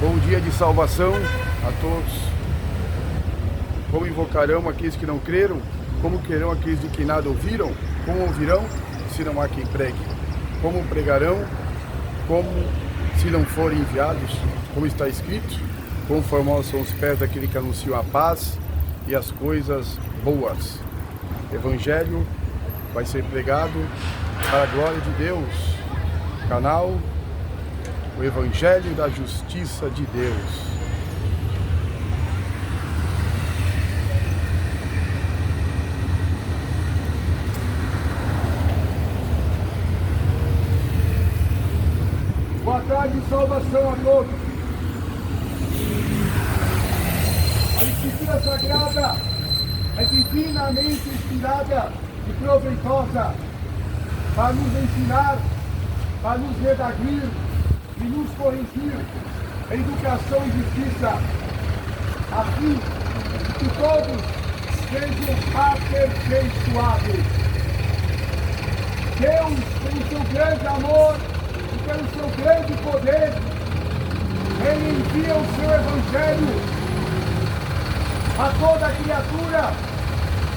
Bom dia de salvação a todos. Como invocarão aqueles que não creram? Como crerão aqueles de que nada ouviram? Como ouvirão, se não há quem pregue? Como pregarão, como se não forem enviados? Como está escrito, quão formosos são os pés daquele que anunciam a paz e as coisas boas. O Evangelho vai ser pregado para a glória de Deus. Canal O Evangelho da Justiça de Deus. Boa tarde e salvação a todos. A Escritura Sagrada é divinamente inspirada e proveitosa para nos ensinar, para nos redarguir e nos corrigir em educação e justiça, a fim de que todos sejam aperfeiçoados. Deus, pelo seu grande amor e pelo seu grande poder, Ele envia o seu Evangelho a toda a criatura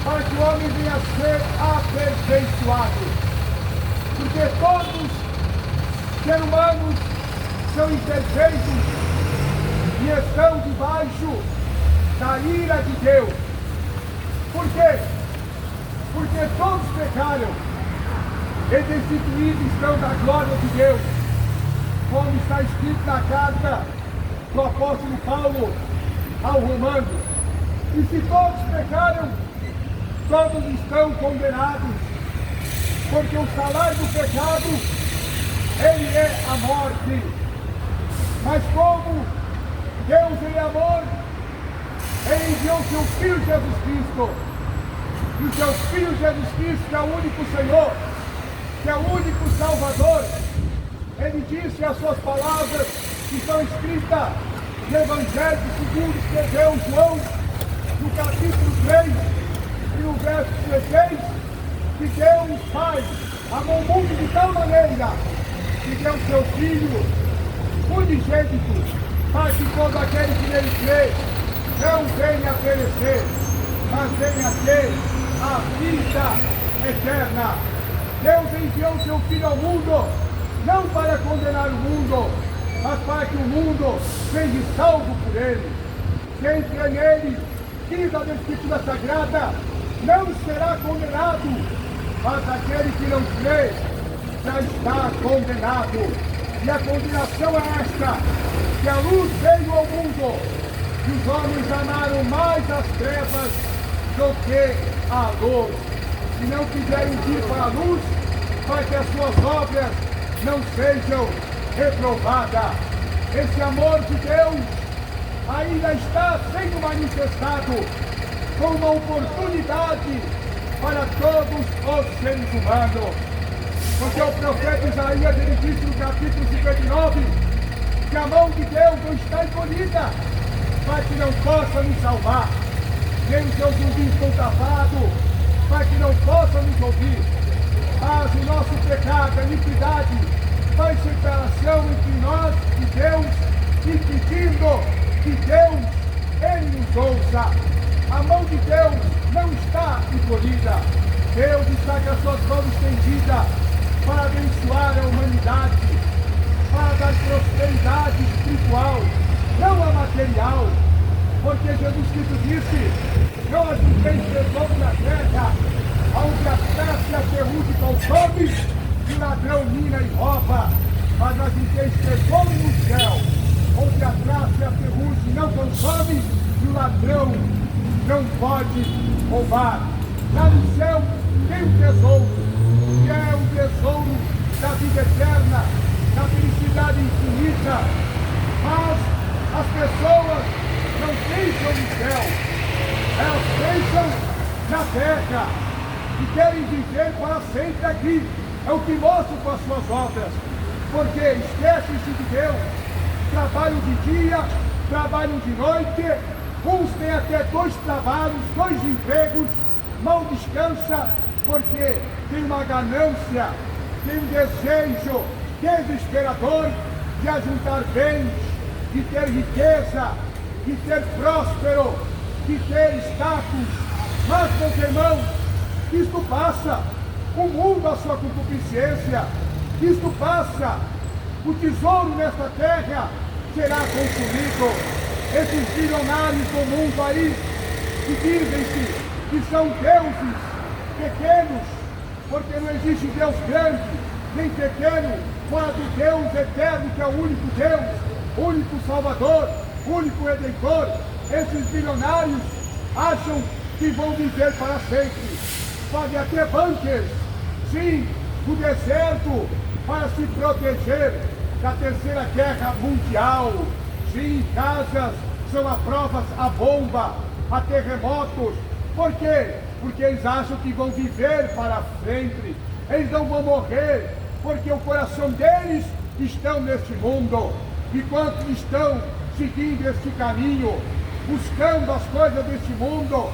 para que o homem venha a ser aperfeiçoado. Porque todos os seres humanos são imperfeitos e estão debaixo da ira de Deus. Por quê? Porque todos pecaram e destituídos estão da glória de Deus, como está escrito na carta do apóstolo Paulo ao Romano. E se todos pecaram, todos estão condenados, porque o salário do pecado, ele é a morte. Mas como Deus em amor, Ele enviou o seu Filho Jesus Cristo. E o seu Filho Jesus Cristo, que é o único Senhor, que é o único Salvador, Ele disse as suas palavras que estão escritas no Evangelho segundo escreveu João, no capítulo 3 e no verso 16, que Deus Pai amou o mundo de tal maneira que deu o seu Filho unigênito, para que todo aquele que nele crê não venha a perecer, mas venha a ter a vida eterna. Deus enviou o seu Filho ao mundo, não para condenar o mundo, mas para que o mundo seja salvo por ele. Quem crê nele, diz a Escritura Sagrada, não será condenado, mas aquele que não crê já está condenado. E a condenação é esta, que a luz veio ao mundo, e os homens amaram mais as trevas do que a luz. Se não quiserem vir para a luz, para que as suas obras não sejam reprovadas. Esse amor de Deus ainda está sendo manifestado como uma oportunidade para todos os seres humanos. Porque o profeta Isaías, ele disse no capítulo 59, que a mão de Deus não está encolhida, para que não possa nos salvar. Nem os seus ouvidos estão tapados, para que não possa nos ouvir. Mas o nosso pecado, a iniquidade, faz separação entre nós e Deus, e pedindo que Deus, Ele nos ouça. A mão de Deus não está encolhida. Deus está com as suas mãos estendidas para abençoar a humanidade, para dar prosperidade espiritual, não a material, porque Jesus Cristo disse, não ajunteis tesouro na terra, onde a traça e a ferrugem consomem, e o ladrão mina e rouba, mas ajunteis tesouro no céu, onde a traça e a ferrugem não consomem, e o ladrão não pode roubar. Lá no céu tem um tesouro, que é o tesouro da vida eterna, da felicidade infinita. Mas as pessoas não pensam no céu, elas pensam na terra e querem viver para sempre aqui. É o que mostram com as suas obras, porque esquecem-se de Deus, trabalham de dia, trabalham de noite, uns têm até 2 trabalhos, 2 empregos, não descansa, porque tem uma ganância, tem um desejo desesperador de ajuntar bens, de ter riqueza, de ser próspero, de ter status. Mas, meus irmãos, isto passa. O mundo, a sua concupiscência, isto passa. O tesouro nesta terra será consumido. Esses bilionários do mundo aí, que dizem-se que são deuses pequenos, porque não existe Deus grande, nem pequeno, fora do Deus eterno, que é o único Deus, único Salvador, único Redentor. Esses bilionários acham que vão viver para sempre. Fazem até bunkers, sim, no deserto, para se proteger da terceira guerra mundial. Sim, casas são a provas a bomba, a terremotos. Por quê? Porque eles acham que vão viver para sempre. Eles não vão morrer, porque o coração deles estão neste mundo. Enquanto estão seguindo este caminho, buscando as coisas deste mundo,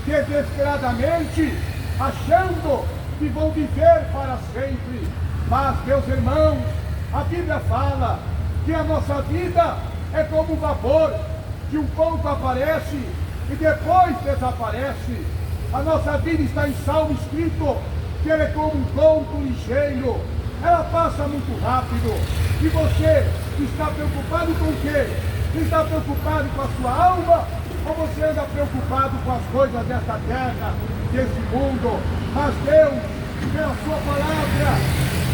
desesperadamente, achando que vão viver para sempre. Mas, meus irmãos, a Bíblia fala que a nossa vida é como um vapor, que um pouco aparece e depois desaparece. A nossa vida está em Salmo escrito que ela é como um conto ligeiro, ela passa muito rápido. E você está preocupado com o quê? Está preocupado com a sua alma, ou você anda preocupado com as coisas desta terra, desse mundo? Mas Deus, pela sua palavra,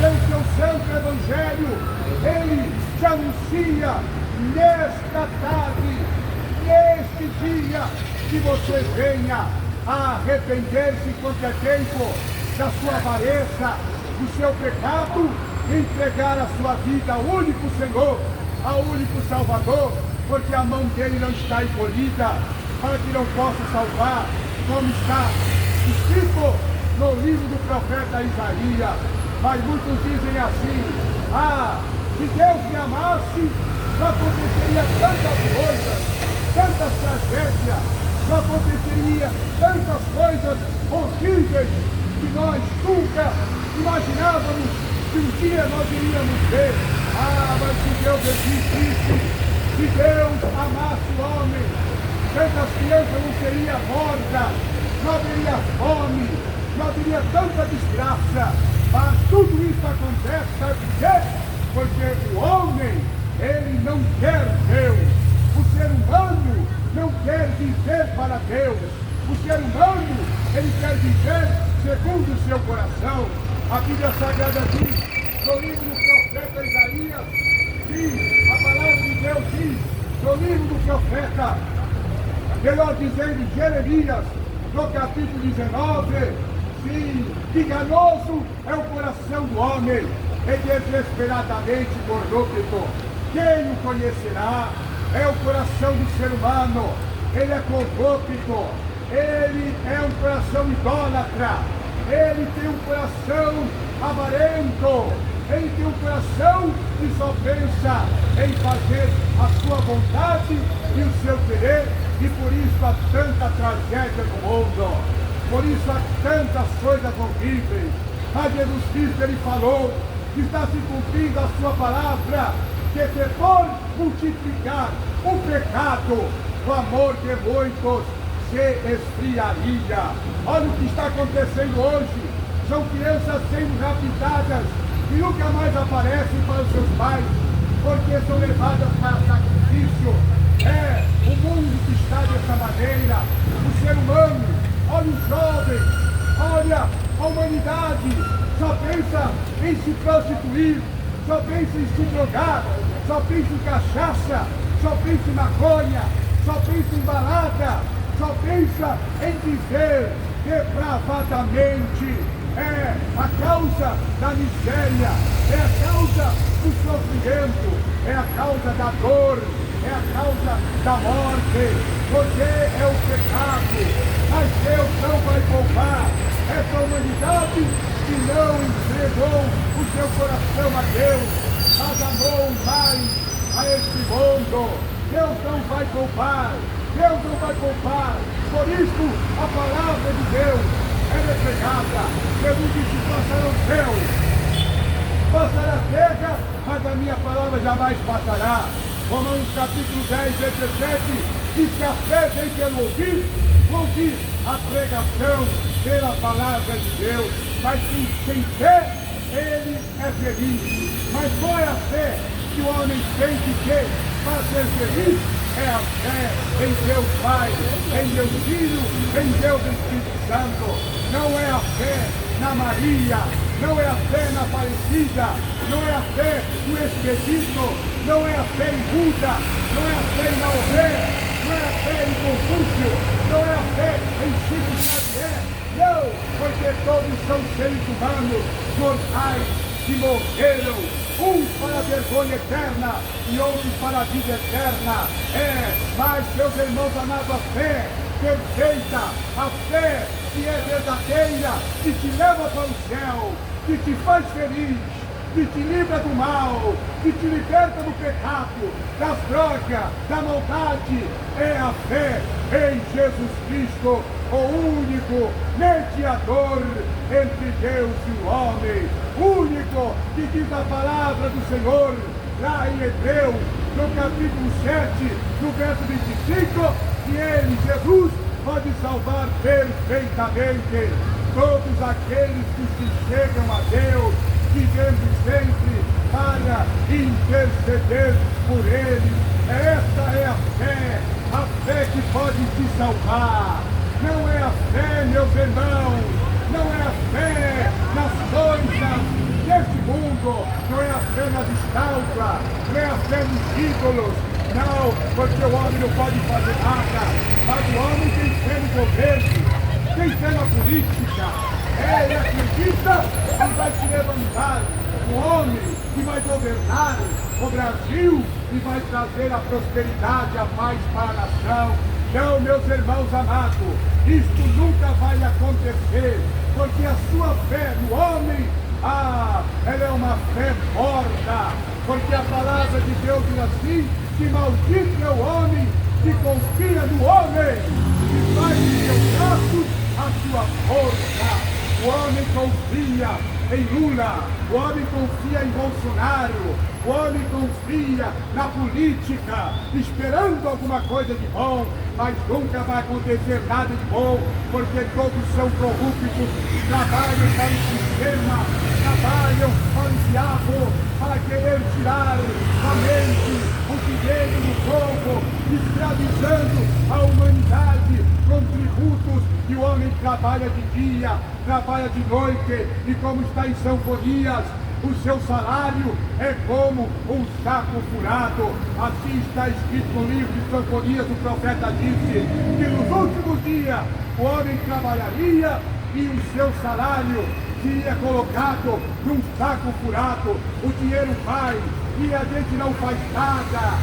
pelo seu santo evangelho, Ele te anuncia nesta tarde, neste dia, que você venha a arrepender-se enquanto é tempo da sua avareza, do seu pecado, e entregar a sua vida ao único Senhor, ao único Salvador, porque a mão dele não está encolhida para que não possa salvar, como está escrito no livro do profeta Isaías. Mas muitos dizem assim: se Deus me amasse, não aconteceria tantas coisas, tantas tragédias, não aconteceria tantas coisas horríveis que nós nunca imaginávamos que um dia nós iríamos ver. Mas se Deus existisse, se Deus amasse o homem, tantas crianças não seriam mortas, não haveria fome, não haveria tanta desgraça. Mas tudo isso acontece, sabe por quê? Porque o homem, ele não quer Deus. O ser humano não quer viver para Deus. O ser humano, ele quer viver segundo o seu coração. A Bíblia Sagrada diz, no livro do profeta Isaías, diz, a palavra de Deus diz, no livro do profeta, melhor dizendo, Jeremias, no capítulo 19, sim, enganoso é o coração do homem, e desesperadamente corrupto. Quem o conhecerá? É o coração do ser humano, ele é corrupto, ele é um coração idólatra, ele tem um coração avarento, ele tem um coração que só pensa em fazer a sua vontade e o seu querer, e por isso há tanta tragédia no mundo, por isso há tantas coisas horríveis. Mas Jesus Cristo, ele falou que está se cumprindo a sua palavra, que se for multiplicar o pecado, o amor de muitos se esfriaria. Olha o que está acontecendo hoje. São crianças sendo raptadas e nunca mais aparecem para os seus pais, porque são levadas para sacrifício. É o mundo que está dessa maneira. O ser humano, olha os jovens, olha a humanidade, só pensa em se prostituir, só pensa em se drogar, só pensa em cachaça, só pensa em maconha, só pensa em balada, só pensa em viver depravadamente. É a causa da miséria, é a causa do sofrimento, é a causa da dor, é a causa da morte, porque é o pecado. Mas Deus não vai poupar essa humanidade que não entregou o seu coração a Deus, mas amou mais a este mundo. Deus não vai poupar, Deus não vai poupar. Por isso a palavra de Deus ela é pregada. Jesus disse: passará o céu, passará a terra, mas a minha palavra jamais passará. Romanos capítulo 10, 17, diz que a fé vem pelo ouvir a pregação pela palavra de Deus. Mas sem fé, ele é feliz. Mas qual é a fé que o homem tem que ter para ser feliz? É a fé em Deus Pai, em Deus Filho, em Deus Espírito Santo. Não é a fé na Maria, não é a fé na Aparecida, não é a fé no Expedito, não é a fé em Buda, não é a fé em Maomé, não é a fé em Confúcio, não é a fé em Chico Xavier. Não, porque todos são seres humanos, mortais, que morreram, uns para a vergonha eterna e outros para a vida eterna. Mas, meus irmãos amados, a fé perfeita, a fé que é verdadeira, que te leva para o céu, que te faz feliz, que te livra do mal, que te liberta do pecado, das drogas, da maldade, é a fé em Jesus Cristo, o único mediador entre Deus e o homem, único que diz a palavra do Senhor, lá em Hebreus, no capítulo 7, no verso 25, que ele, Jesus, pode salvar perfeitamente todos aqueles que se chegam a Deus, vivendo sempre para interceder por eles. Esta é a fé que pode te salvar. Não é a fé, meus irmãos, não é a fé nas coisas deste mundo, não é a fé nas estátuas, não é a fé nos ídolos, não, porque o homem não pode fazer nada, mas o homem tem fé no governo, tem fé na política, ele acredita que vai se levantar um homem que vai governar o Brasil e vai trazer a prosperidade, a paz para a nação. Não, meus irmãos amados, isto nunca vai acontecer, porque a sua fé no homem, ela é uma fé morta, porque a palavra de Deus diz assim, que maldito é o homem que confia no homem, que faz de seus braços a sua força. O homem confia em Lula, o homem confia em Bolsonaro, o homem confia na política, esperando alguma coisa de bom, mas nunca vai acontecer nada de bom, porque todos são corruptos, trabalham para o sistema, trabalham para o diabo, para querer tirar a mente, o dinheiro do povo, escravizando a humanidade com tributos, e o homem trabalha de dia, trabalha de noite, e como está em Sanfonias, o seu salário é como um saco furado. Assim está escrito no livro de Sanfonias, o profeta disse que nos últimos dias o homem trabalharia e o seu salário seria colocado num saco furado. O dinheiro vai e a gente não faz nada.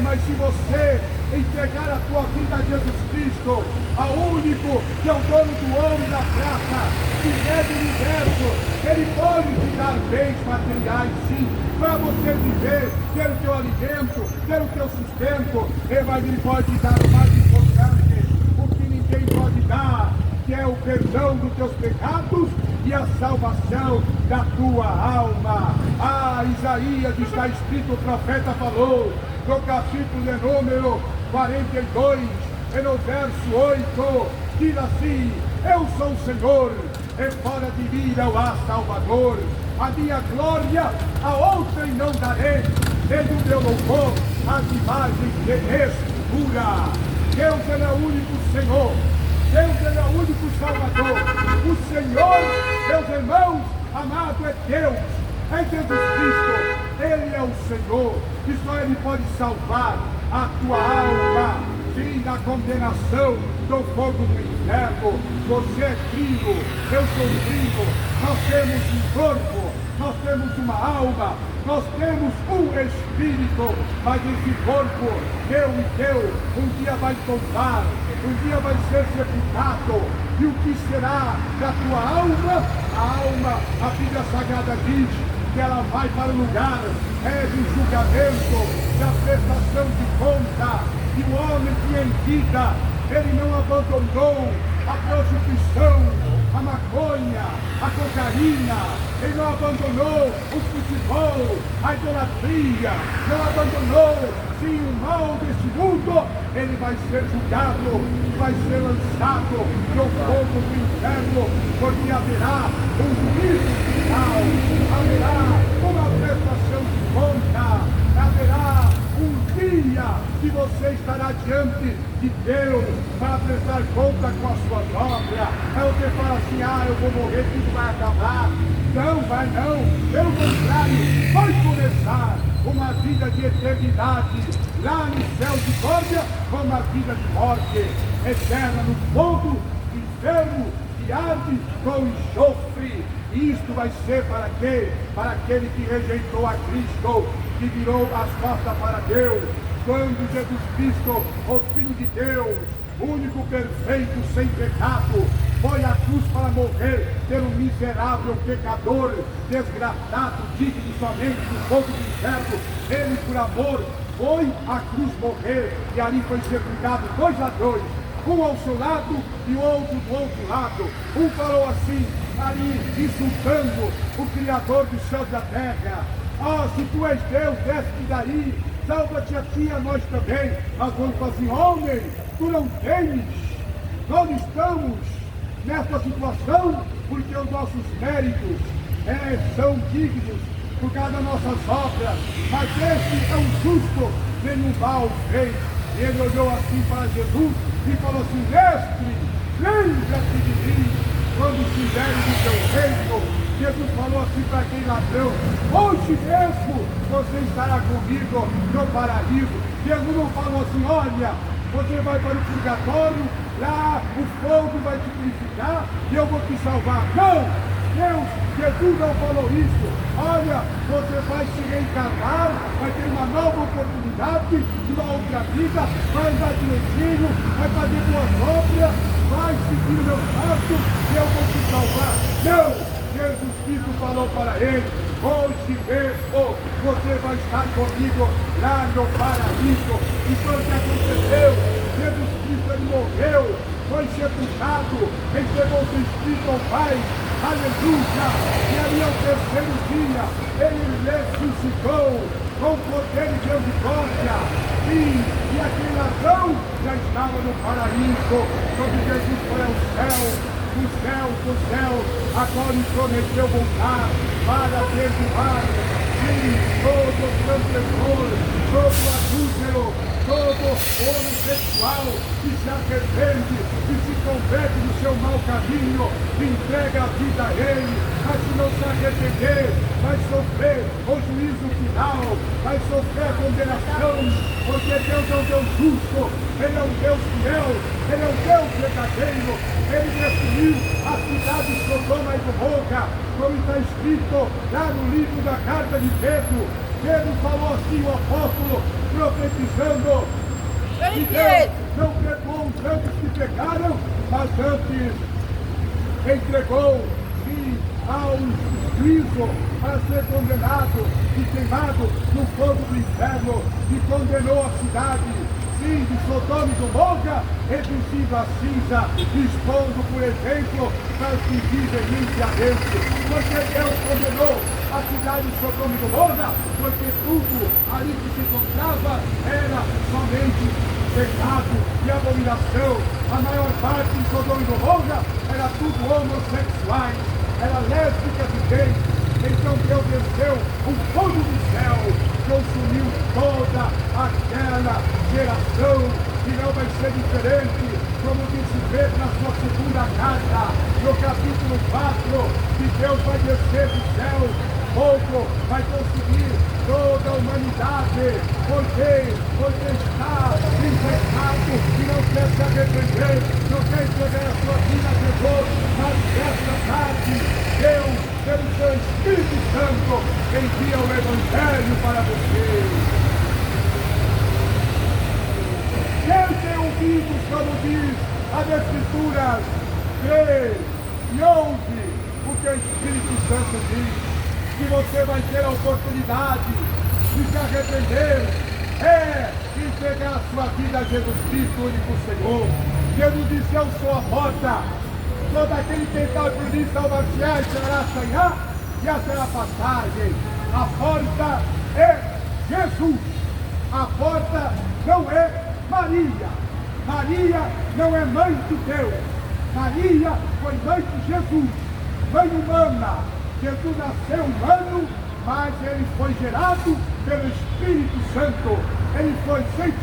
Mas se você entregar a tua vida a Jesus Cristo, ao único que é o dono do ouro e da prata, que é do universo, ele pode te dar bens materiais, sim, para você viver, ter o teu alimento, ter o teu sustento, mas ele pode te dar o mais importante, o que ninguém pode dar, que é o perdão dos teus pecados e a salvação da tua alma. Isaías, está escrito, o profeta falou, no capítulo de número 42, e no verso 8, diz assim, eu sou o Senhor, e fora de mim não há Salvador, a minha glória a outrem não darei, nem o meu louvor às imagens de escultura. Deus, ele é o único Senhor, Deus, ele é o único Salvador. O Senhor, meus irmãos, amado é Deus, é Jesus Cristo. Ele é o Senhor, e só Ele pode salvar a tua alma, sim, da condenação do fogo do inferno. Você é trigo, eu sou trigo, nós temos um corpo, nós temos uma alma, nós temos um espírito, mas esse corpo, eu e teu, um dia vai tombar, um dia vai ser sepultado. E o que será da tua alma? A alma, a Bíblia Sagrada diz que ela vai para o lugar do julgamento, da prestação de conta. E o homem que em vida, ele não abandonou a prostituição, a maconha, a cocaína, ele não abandonou o futebol, a idolatria, não abandonou sim, o mal deste mundo, ele vai ser julgado, vai ser lançado no fogo do inferno, porque haverá um juízo final, haverá uma prestação de conta, haverá um dia que você estará diante de Deus para prestar conta com as suas obras. Aí você fala assim, eu vou morrer, tudo vai acabar. Não vai não, pelo contrário, vai começar uma vida de eternidade lá no céu de glória, com uma vida de morte eterna no fogo do inferno que arde com enxofre. E isto vai ser para quê? Para aquele que rejeitou a Cristo, que virou as costas para Deus, quando Jesus Cristo, o Filho de Deus, único, perfeito, sem pecado, foi à cruz para morrer pelo miserável pecador, desgraçado, digno somente do fogo do inferno. Ele, por amor, foi à cruz morrer, e ali foi sepultado 2 ladrões, um ao seu lado e o outro do outro lado. Um falou assim, ali insultando o Criador dos céus e da terra: se tu és Deus, desce daí, salva-te a ti e a nós também. Mas o outro falou assim: homem, tu não temes, nós estamos nesta situação porque os nossos méritos são dignos por causa das nossas obras, mas esse é um justo, nenhum mal fez. E ele olhou assim para Jesus e falou assim: mestre, lembra-te de mim quando estiveres no teu reino. Jesus falou assim para aquele ladrão: hoje mesmo você estará comigo no paraíso. Jesus não falou assim: olha, você vai para o purgatório, lá o fogo vai te purificar e eu vou te salvar. Não! Jesus não falou isso. Olha, você vai se reencarnar, vai ter uma nova oportunidade, uma outra vida, vai andar direitinho, vai fazer boas obras, vai seguir o meu passo e eu vou te salvar. Não! Jesus Cristo falou para ele: hoje mesmo você vai estar comigo lá no paraíso. E foi o que aconteceu. Jesus Cristo, ele morreu, foi sepultado, entregou o Espírito ao Pai, aleluia, e ali ao terceiro dia, ele ressuscitou com poder e misericórdia, e aquele ladrão já estava no paraíso, quando Jesus foi ao céu, do céu, agora lhe prometeu voltar para perdoar, sim, todo transgressor, todo adúltero, todo homossexual que se arrepende e se converte do seu mau caminho, entrega a vida a ele, mas se não se arrepender, vai sofrer o juízo final, vai sofrer a condenação, porque Deus é um Deus justo, ele é um Deus fiel, ele é um Deus verdadeiro. Ele destruiu a cidade de Sodoma e Gomorra, como está escrito lá no livro da carta de Pedro. Pedro falou assim, o apóstolo, profetizando: que Deus não perdoou os anjos que pecaram, mas antes entregou, sim, ao juízo para ser condenado e queimado no fogo do inferno, e condenou a cidade, sim, de Sodoma e Gomorra, reduzindo a cinza, expondo, por exemplo, para os que vivem impiamente. Porque Deus condenou a cidade de Sodoma e Gomorra, porque tudo ali que se encontrava era somente pecado e abominação. A maior parte de Sodoma e Gomorra era tudo homossexuais, era lésbica de gays. Então Deus desceu um fogo do céu, consumiu toda aquela geração, e não vai ser diferente, como disse Pedro na sua segunda carta, no capítulo 4, que Deus vai descer do céu, fogo vai consumir toda a humanidade, porque está em pecado e não quer se arrepender, não quer entregar a sua vida a Jesus, mas nesta tarde, Deus, pelo seu Espírito Santo, envia o Evangelho para você. Quem tem ouvidos, como diz as Escrituras, crê e ouve o que o Espírito Santo diz, que você vai ter a oportunidade de se arrepender, entregar a sua vida a Jesus Cristo, único Senhor. Jesus disse: eu sou a porta, todo aquele que tentar por mim salvar-se-á e será sonhar, e a será passagem. A porta é Jesus. A porta não é Maria. Maria não é mãe de Deus. Maria foi mãe de Jesus, mãe humana. Jesus nasceu humano, mas ele foi gerado pelo Espírito Santo. Ele foi 100%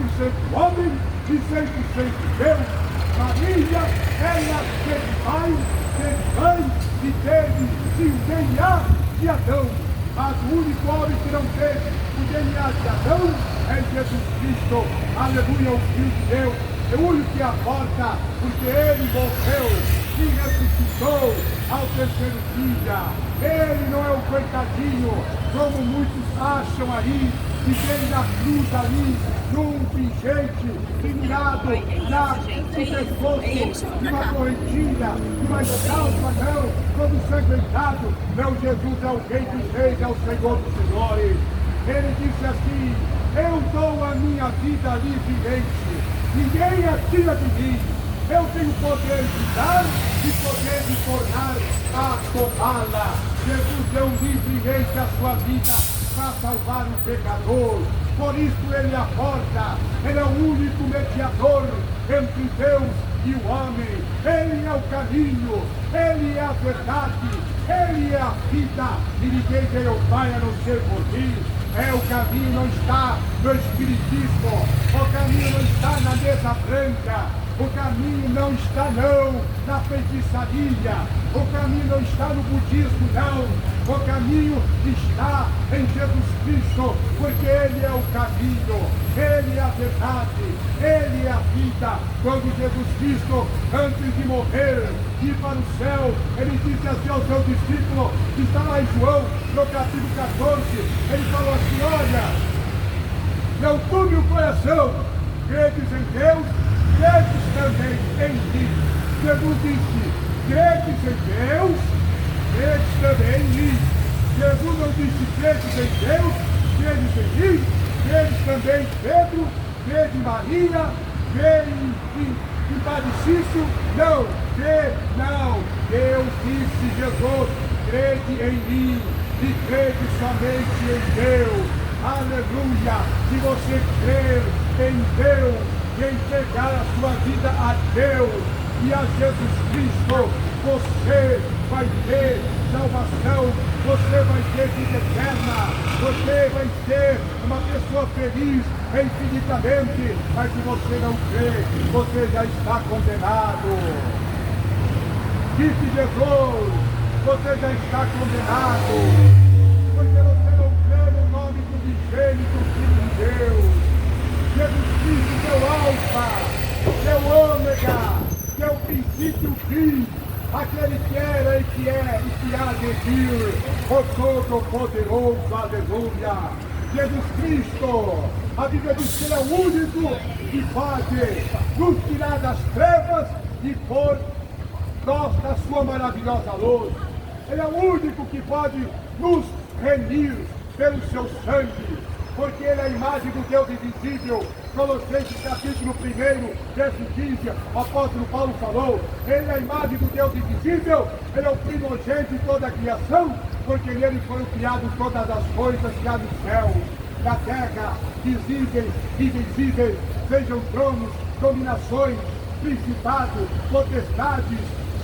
homem e 100% Deus. Maria, ela teve pai, teve mãe e teve sim, o DNA de Adão. Mas o único homem que não teve o DNA de Adão é Jesus Cristo. Aleluia, o Filho de Deus. É o único que aporta, porque ele morreu e ressuscitou ao terceiro dia. Ele não é um coitadinho, como muitos acham aí, que vem na cruz ali, num pingente, pendurado no pescoço, de uma correntinha, de uma escalpa, não, todo sanguentado. Não, Jesus é o Rei dos Reis, é o Senhor dos Senhores. Ele disse assim: eu dou a minha vida livremente, ninguém a tira de mim. Eu tenho poder de dar e poder de tornar a tomá-la. Jesus deu livremente a sua vida para salvar o pecador. Por isso ele é a porta, ele é o único mediador entre Deus e o homem. Ele é o caminho, ele é a verdade, ele é a vida. E ninguém veio ao Pai a não ser por mim. O caminho não está no Espiritismo, o caminho não está na mesa branca, o caminho não está não na feitiçaria, o caminho não está no budismo não, o caminho está em Jesus Cristo, porque Ele é o caminho, Ele é a verdade, Ele é a vida. Quando Jesus Cristo, antes de morrer, ir para o céu, Ele disse assim ao seu discípulo, que está lá em João, no capítulo 14, Ele falou assim: olha, não turbe o coração, credes em Deus, credes também em mim. Jesus disse: credes em Deus, credes também em mim. Jesus não disse: credes em Deus, credes em mim, credes também em Pedro, credes em Maria, credes em Padre Cício. Não, não. Deus disse: Jesus, crede em mim e crede somente em Deus. Aleluia! Se você crer em Deus e entregar a sua vida a Deus e a Jesus Cristo, você vai ter salvação, você vai ter vida eterna, você vai ser uma pessoa feliz infinitamente. Mas se você não crê, você já está condenado. Disse Jesus: você já está condenado, porque você não crê no nome do unigênito Filho de Deus. Jesus Cristo, teu alfa, teu ômega, teu princípio e o fim, aquele que era e que é e que há de vir, o Todo-Poderoso, aleluia. Jesus Cristo, a Bíblia diz que Ele é o único que pode nos tirar das trevas e pôr nós da sua maravilhosa luz. Ele é o único que pode nos remir pelo seu sangue, porque Ele é a imagem do Deus invisível. Colossenses capítulo 1, verso 15, o apóstolo Paulo falou: Ele é a imagem do Deus invisível, Ele é o primogênito de toda a criação, porque nele foram criadas todas as coisas que há no céu, na terra, visíveis e invisíveis, sejam tronos, dominações, principados, potestades.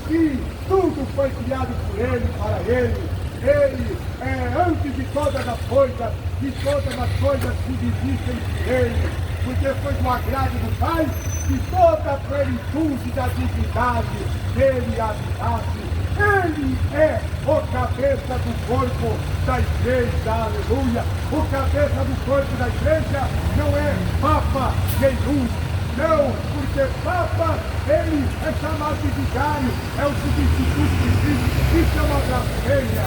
Sim, tudo foi criado por Ele, para Ele. Ele é antes de todas as coisas, e todas as coisas subsistem por Ele, porque foi do agrado do Pai que toda a plenitude da divindade dele habitasse. Ele é o cabeça do corpo da igreja, aleluia. O cabeça do corpo da igreja não é papa nem luz. Não, porque Papa, ele é chamado de vigário, é o substituto de Cristo. Isso é uma blasfêmia,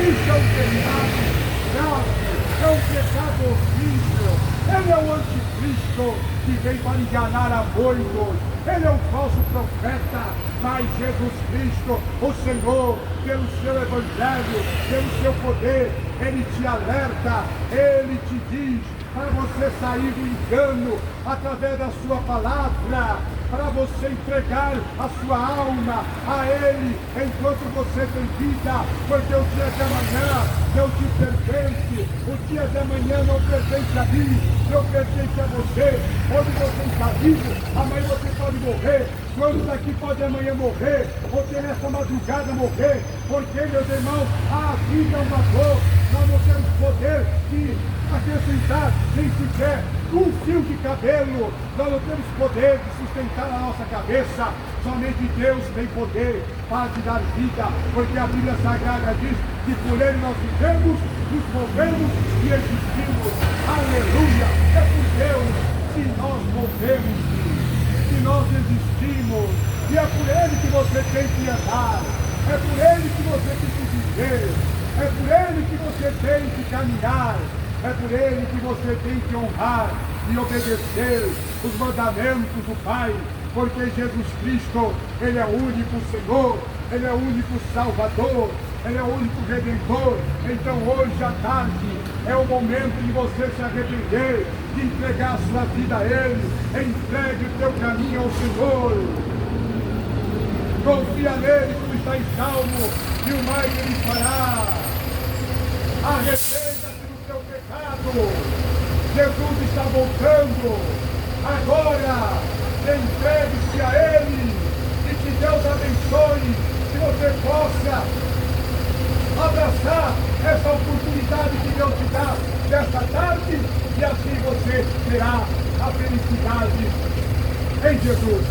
isso é um pecado grave, é um pecado horrível. Ele é o anticristo que vem para enganar a muitos. Ele é um falso profeta, mas Jesus Cristo, o Senhor, pelo seu evangelho, pelo seu poder, ele te alerta, ele te diz para você sair do engano através da sua palavra. para você entregar a sua alma a Ele enquanto você tem vida, porque o dia de amanhã não te pertence, o dia de amanhã não pertence a mim, não pertence a você. Onde você está vivo, amanhã você pode morrer. Quando daqui pode amanhã morrer, ou ter nessa madrugada morrer, porque, meus irmãos, a vida é uma dor, nós não temos poder de acrescentar nem sequer um fio de cabelo, nós não temos poder de sustentar a nossa cabeça, somente Deus tem poder para te dar vida, porque a Bíblia Sagrada diz que por Ele nós vivemos, nos movemos e existimos. Aleluia! É por Deus que nós movemos, que nós existimos, e é por Ele que você tem que andar, é por Ele que você tem que viver, é por Ele que você tem que caminhar, é por Ele que você tem que honrar e obedecer os mandamentos do Pai, porque Jesus Cristo, Ele é o único Senhor, Ele é o único Salvador, Ele é o único Redentor. Então hoje à tarde é o momento de você se arrepender, de entregar a sua vida a Ele. Entregue o teu caminho ao Senhor, confia nele, como está em Salmo, e o mais Ele fará. Arrependa-se do teu pecado, Jesus está voltando. Agora entregue-se a Ele, e que Deus abençoe, que você possa abraçar essa oportunidade que Deus te dá desta tarde, e assim você terá a felicidade em Jesus.